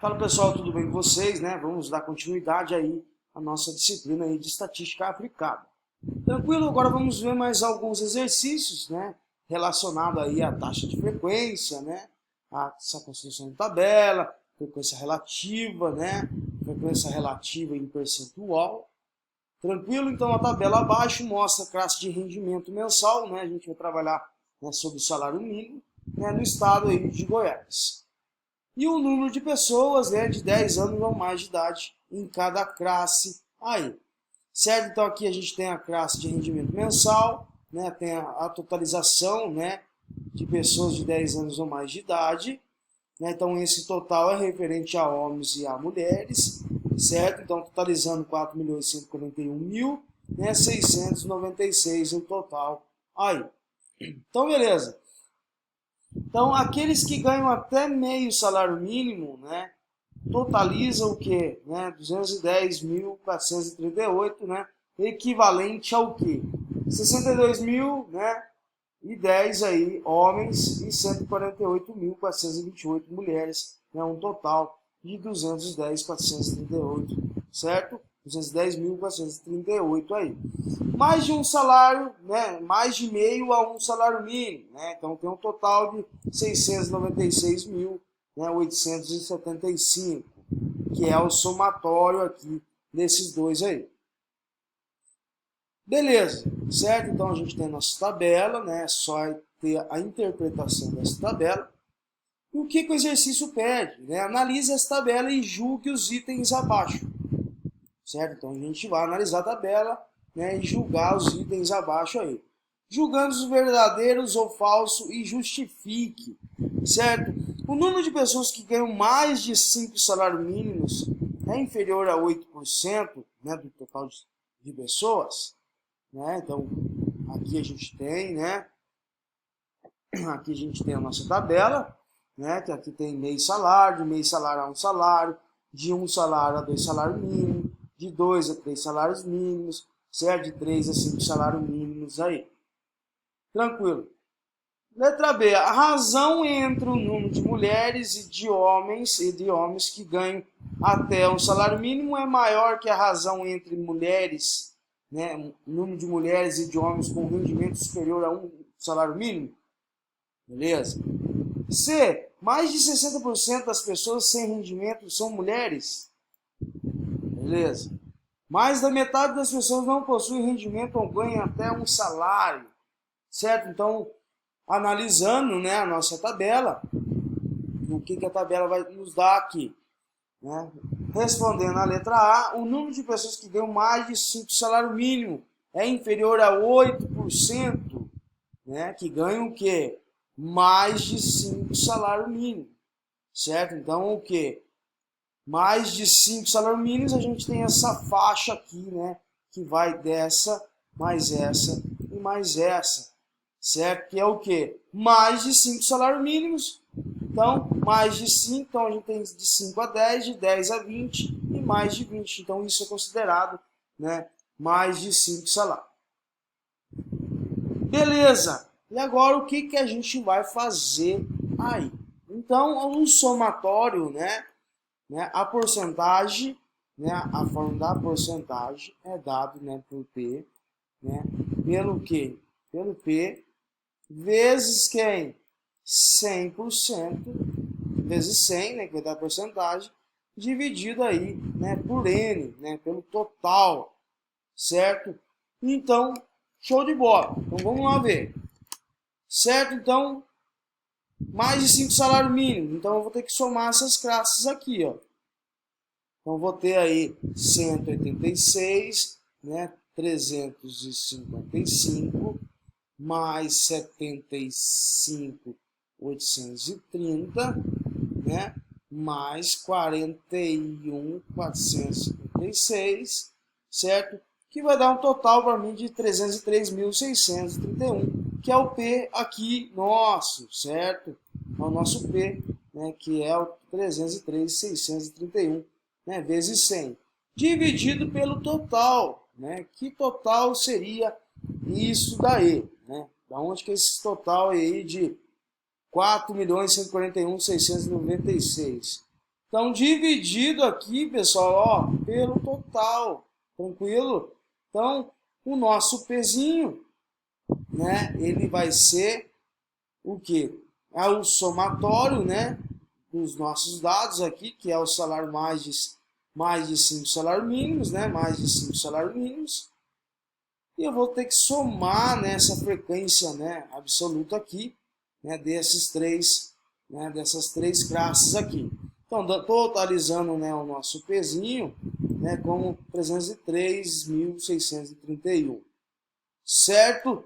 Fala pessoal, tudo bem com vocês, né? Vamos dar continuidade aí à nossa disciplina aí de estatística aplicada. Tranquilo? Agora vamos ver mais alguns exercícios, né? Relacionado aí à taxa de frequência, né? Essa construção de tabela, frequência relativa, né? Frequência relativa em percentual. Tranquilo? Então a tabela abaixo mostra a classe de rendimento mensal, né? A gente vai trabalhar, né, sobre o salário mínimo, né, no estado aí de Goiás. E o número de pessoas, né, de 10 anos ou mais de idade em cada classe aí. Certo? Então aqui a gente tem a classe de rendimento mensal, né, tem a totalização, né, de pessoas de 10 anos ou mais de idade. Né, então esse total é referente a homens e a mulheres, certo? Então totalizando 4.141.000, né, 696 em total aí. Então beleza. Então, aqueles que ganham até meio salário mínimo, né, totalizam o quê? Né, 210.438, né, equivalente ao quê? 62.000, né, e 10 aí homens e 148.428 mulheres, né, um total de 210.438, certo? 210.438 aí. Mais de um salário, né, mais de meio a um salário mínimo, né? Então tem um total de 696.875, que é o somatório aqui desses dois aí. Beleza, certo? Então a gente tem a nossa tabela, né? Só ter a interpretação dessa tabela. E o que o exercício pede? Né? Analise essa tabela e julgue os itens abaixo. Certo? Então a gente vai analisar a tabela, né, e julgar os itens abaixo aí. Julgando os verdadeiros ou falsos e justifique. Certo? O número de pessoas que ganham mais de 5 salários mínimos é inferior a 8%, né, do total de pessoas. Né? Então, aqui a gente tem, né? Aqui a gente tem a nossa tabela, né? Que aqui tem meio salário, de meio salário a um salário, de um salário a 2 salários mínimos, de 2 a 3 salários mínimos, certo? De 3 a 5 salários mínimos aí. Tranquilo. Letra B. A razão entre o número de mulheres e de homens que ganham até um salário mínimo é maior que a razão entre mulheres, né, o número de mulheres e de homens com rendimento superior a um salário mínimo. Beleza? C. Mais de 60% das pessoas sem rendimento são mulheres. Beleza? Mais da metade das pessoas não possuem rendimento ou ganham até um salário. Certo? Então, analisando, né, a nossa tabela, o que a tabela vai nos dar aqui. Né? Respondendo a letra A, o número de pessoas que ganham mais de 5 salários mínimo é inferior a 8%, né, que ganham o quê? Mais de 5 salários mínimos. Certo? Então, o quê? Mais de 5 salários mínimos, a gente tem essa faixa aqui, né, que vai dessa, mais essa e mais essa. Certo? Que é o quê? Mais de 5 salários mínimos. Então, mais de 5, então a gente tem de 5 a 10, de 10 a 20 e mais de 20. Então, isso é considerado, né, mais de 5 salários. Beleza! E agora o que a gente vai fazer aí? Então, um somatório, né, a porcentagem, né, a forma da porcentagem é dado, né, por P, né, pelo quê? Pelo P vezes quem? 100%, vezes 100, né, que vai dar a porcentagem, dividido aí, né, por N, né, pelo total, certo? Então, show de bola. Então, vamos lá ver. Certo? Então, mais de 5 salários mínimos. Então, eu vou ter que somar essas classes aqui, ó. Então, vou ter aí 186, né, 355, mais 75.830, né, mais 41.456, certo? Que vai dar um total para mim de 303.631, que é o P aqui nosso, certo? É o nosso P, né, que é o 303.631, né, vezes 100, dividido pelo total, né? Que total seria isso daí, né? Da onde que é esse total aí de 4.141.696? Então, dividido aqui, pessoal, ó, pelo total, tranquilo? Então, o nosso pezinho, né, ele vai ser o quê? É o somatório, né, dos nossos dados aqui, que é o salário mais de 5 salários mínimos, né, mais de 5 salários mínimos. E eu vou ter que somar nessa frequência, né, absoluta aqui, né, dessas três classes aqui. Então, totalizando, né, o nosso pezinho, né, como 303.631, certo?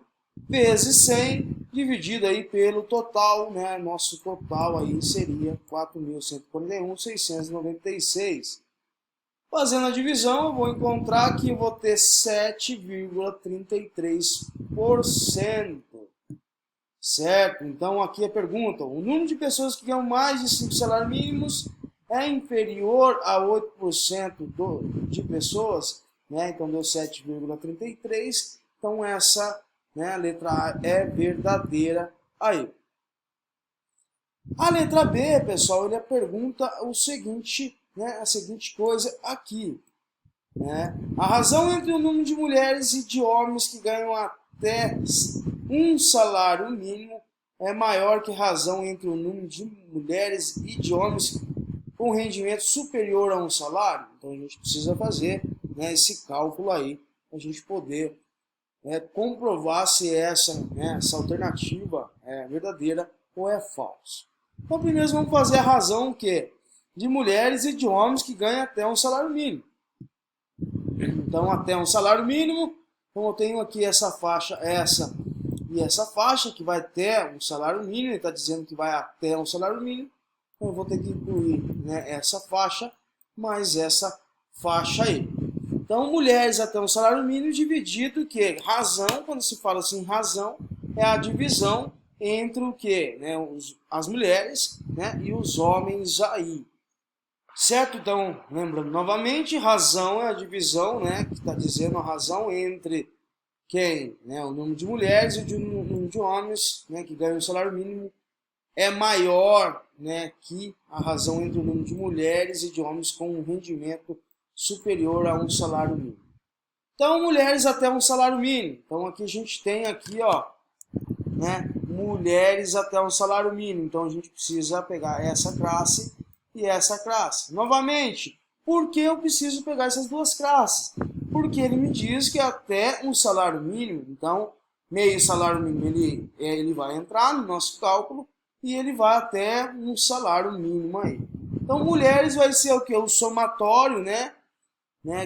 Vezes 100, dividido aí pelo total, né, nosso total aí seria 4.141.696. Fazendo a divisão, eu vou encontrar que eu vou ter 7,33%. Certo? Então, aqui a pergunta: o número de pessoas que ganham mais de 5 salários mínimos é inferior a 8% de pessoas, né? Então, deu 7,33. Então, essa, né, a letra A é verdadeira aí. A letra B, pessoal, ele pergunta o seguinte, né, a seguinte coisa aqui, né? A razão entre o número de mulheres e de homens que ganham até um salário mínimo é maior que a razão entre o número de mulheres e de homens com rendimento superior a um salário. Então a gente precisa fazer, né, esse cálculo aí para a gente poder comprovar se essa alternativa é verdadeira ou é falsa. Então primeiro vamos fazer a razão que de mulheres e de homens que ganham até um salário mínimo. Então até um salário mínimo, então eu tenho aqui essa faixa, essa e essa faixa que vai até um salário mínimo, ele está dizendo que vai até um salário mínimo, então eu vou ter que incluir, né, essa faixa mais essa faixa aí. Então, mulheres até um salário mínimo dividido que razão, quando se fala assim razão, é a divisão entre o que? Né, as mulheres, né, e os homens aí. Certo? Então, lembrando novamente, razão é a divisão, né, que está dizendo a razão entre quem? Né, o número de mulheres e o número de homens, né, que ganham o salário mínimo é maior, né, que a razão entre o número de mulheres e de homens com um rendimento superior a um salário mínimo. Então, mulheres até um salário mínimo. Então, aqui a gente tem aqui, ó, né, mulheres até um salário mínimo. Então, a gente precisa pegar essa classe e essa classe. Novamente, por que eu preciso pegar essas duas classes? Porque ele me diz que até um salário mínimo, então, meio salário mínimo, ele vai entrar no nosso cálculo e ele vai até um salário mínimo aí. Então, mulheres vai ser o que? O somatório, né,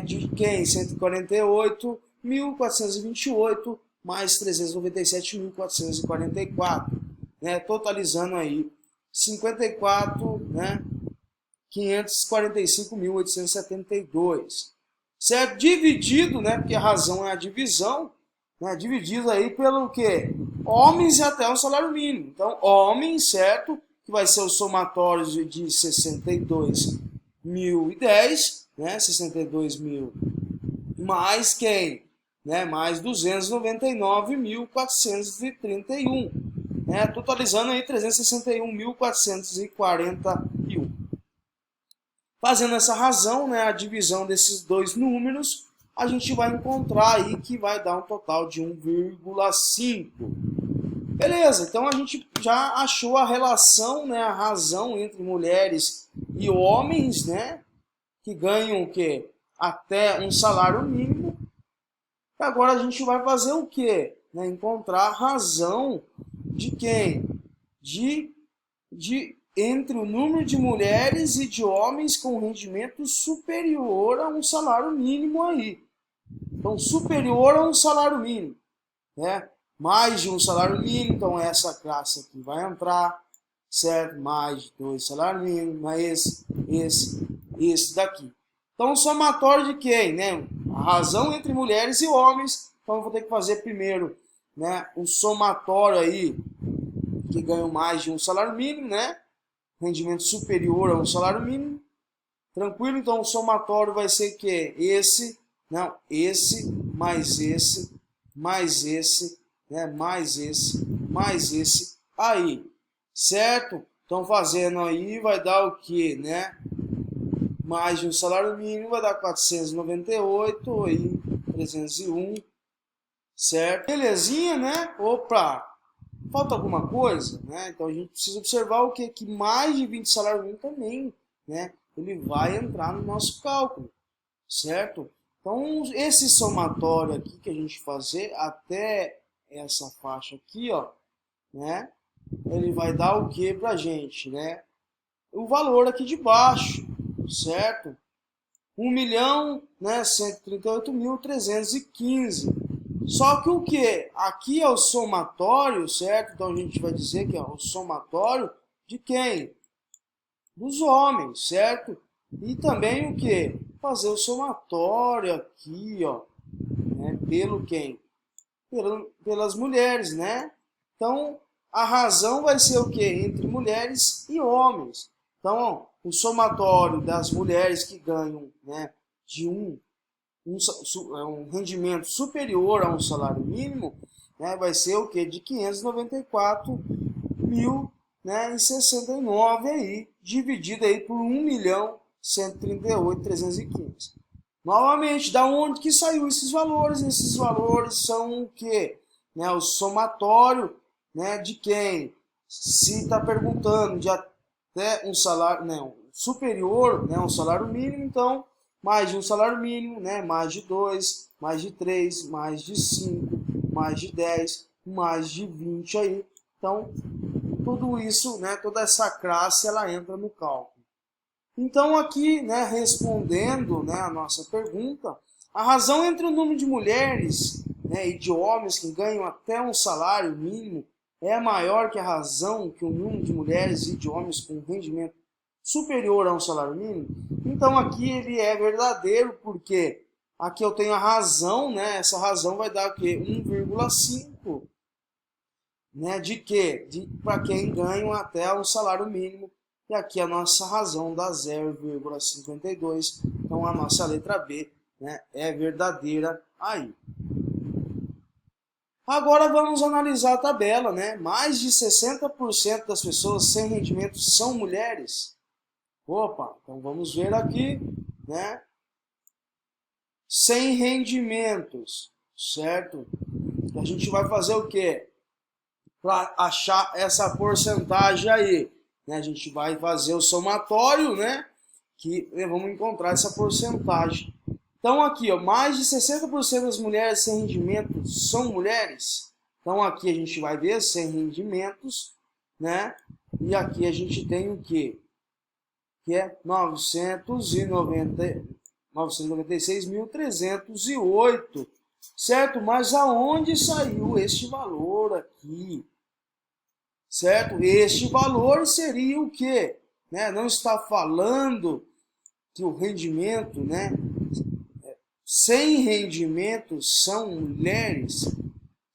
de quem? 148.428 mais 397.444, né, totalizando aí 54, né, 545.872, certo? Dividido, né, porque a razão é a divisão, né, dividido aí pelo que? Homens até o salário mínimo. Então, homens, certo? Que vai ser o somatório de 62.010, né, 62.000 mais quem? Né, mais 299.431, né, totalizando aí 361.441. Fazendo essa razão, né, a divisão desses dois números, a gente vai encontrar aí que vai dar um total de 1,5. Beleza, então a gente já achou a relação, né, a razão entre mulheres e homens, né, que ganham o quê? Até um salário mínimo. Agora a gente vai fazer o quê? Né, encontrar a razão de quem? Entre o número de mulheres e de homens com rendimento superior a um salário mínimo aí. Então, superior a um salário mínimo, né? Mais de um salário mínimo, então essa classe aqui vai entrar, certo? Mais de 2 salários mínimos, esse daqui. Então, somatório de quem, né? A razão entre mulheres e homens, então eu vou ter que fazer primeiro, né, o somatório aí, que ganham mais de um salário mínimo, né? Rendimento superior a um salário mínimo. Tranquilo? Então, o somatório vai ser que esse, não, esse, mais esse, mais esse, né, mais esse aí, certo? Então, fazendo aí, vai dar o que, né? mais de um salário mínimo vai dar 498 e 301, certo? Belezinha, né? Opa! Falta alguma coisa, né? Então a gente precisa observar o que? Que mais de 20 salários mínimos também, né? Ele vai entrar no nosso cálculo, certo? Então esse somatório aqui que a gente fazer até essa faixa aqui, ó, né? Ele vai dar o que pra gente, né? O valor aqui de baixo, certo? 1.138.315. Só que o que? Aqui é o somatório, certo? Então a gente vai dizer que é o somatório de quem? Dos homens, certo? E também o que? Fazer o somatório aqui, ó, né? Pelo quem? Pelas mulheres, né? Então a razão vai ser o que? Entre mulheres e homens. Então, o somatório das mulheres que ganham, né, de um rendimento superior a um salário mínimo, né, vai ser o que? De 594.000, né, e 69 aí, dividido aí por 1.138.315. Novamente, da onde que saiu esses valores? Esses valores são o que? Né, o somatório, né, de quem? Se está perguntando de até um salário, né, superior, né, um salário mínimo, então mais de um salário mínimo, né, mais de 2, mais de 3, mais de 5, mais de 10, mais de 20 aí. Então, tudo isso, né, toda essa classe, ela entra no cálculo. Então, aqui, né, respondendo, né, a nossa pergunta, a razão entre o número de mulheres, né, e de homens que ganham até um salário mínimo é maior que a razão que o número de mulheres e de homens com rendimento superior a um salário mínimo. Então aqui ele é verdadeiro, porque aqui eu tenho a razão, né? Essa razão vai dar o quê? 1,5, né? De quê? Para quem ganha até um salário mínimo. E aqui a nossa razão dá 0,52. Então a nossa letra B, né, é verdadeira aí. Agora vamos analisar a tabela, né? Mais de 60% das pessoas sem rendimento são mulheres. Opa, então vamos ver aqui, né? Sem rendimentos, certo? A gente vai fazer o quê? Para achar essa porcentagem aí, né? A gente vai fazer o somatório, né? Que vamos encontrar essa porcentagem. Então aqui, ó, mais de 60% das mulheres sem rendimento são mulheres. Então aqui a gente vai ver sem rendimentos, né? E aqui a gente tem o quê? Que é 996.308, certo? Mas aonde saiu este valor aqui? Certo? Este valor seria o quê? Né? Não está falando que o rendimento, né? Sem rendimento são mulheres,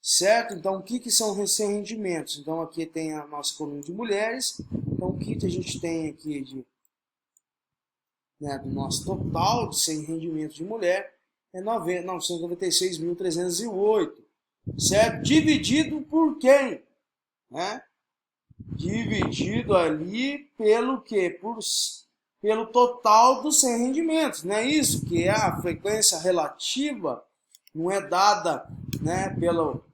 certo? Então, o que são sem rendimentos? Então, aqui tem a nossa coluna de mulheres. Então, o que a gente tem aqui de, né, do nosso total de sem rendimento de mulher é 996.308, certo? Dividido por quem? Né? Dividido ali pelo quê? Pelo total dos sem rendimentos, não é isso? Que é a frequência relativa, não é dada, né, pelo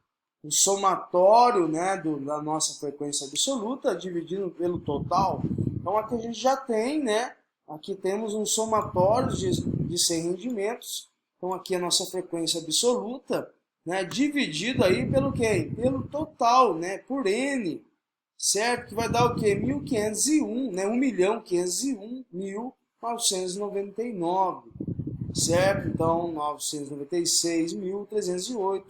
o somatório, né, da nossa frequência absoluta, dividido pelo total. Então aqui a gente já tem, né, aqui temos um somatório de sem rendimentos. Então aqui a nossa frequência absoluta, né, dividido aí pelo quê? Pelo total, né, por N, certo? Que vai dar o quê? 1.501, né, 1.501.999, certo? Então 996.308,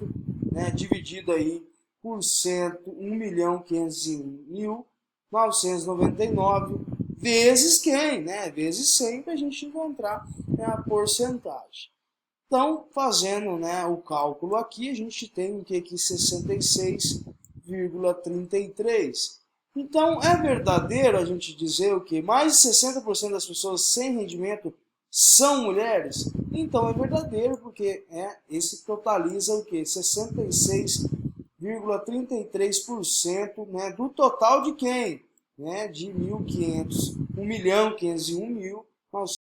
né, dividido aí por 1.501.999 vezes quem, né? Vezes 100 para a gente encontrar, né, a porcentagem. Então, fazendo, né, o cálculo aqui, a gente tem o que aqui? 66,33. Então, é verdadeiro a gente dizer o que? Mais de 60% das pessoas sem rendimento são mulheres? Então, é verdadeiro, porque esse totaliza o que? 66,33%, né, do total de quem? Né, de 1.501.999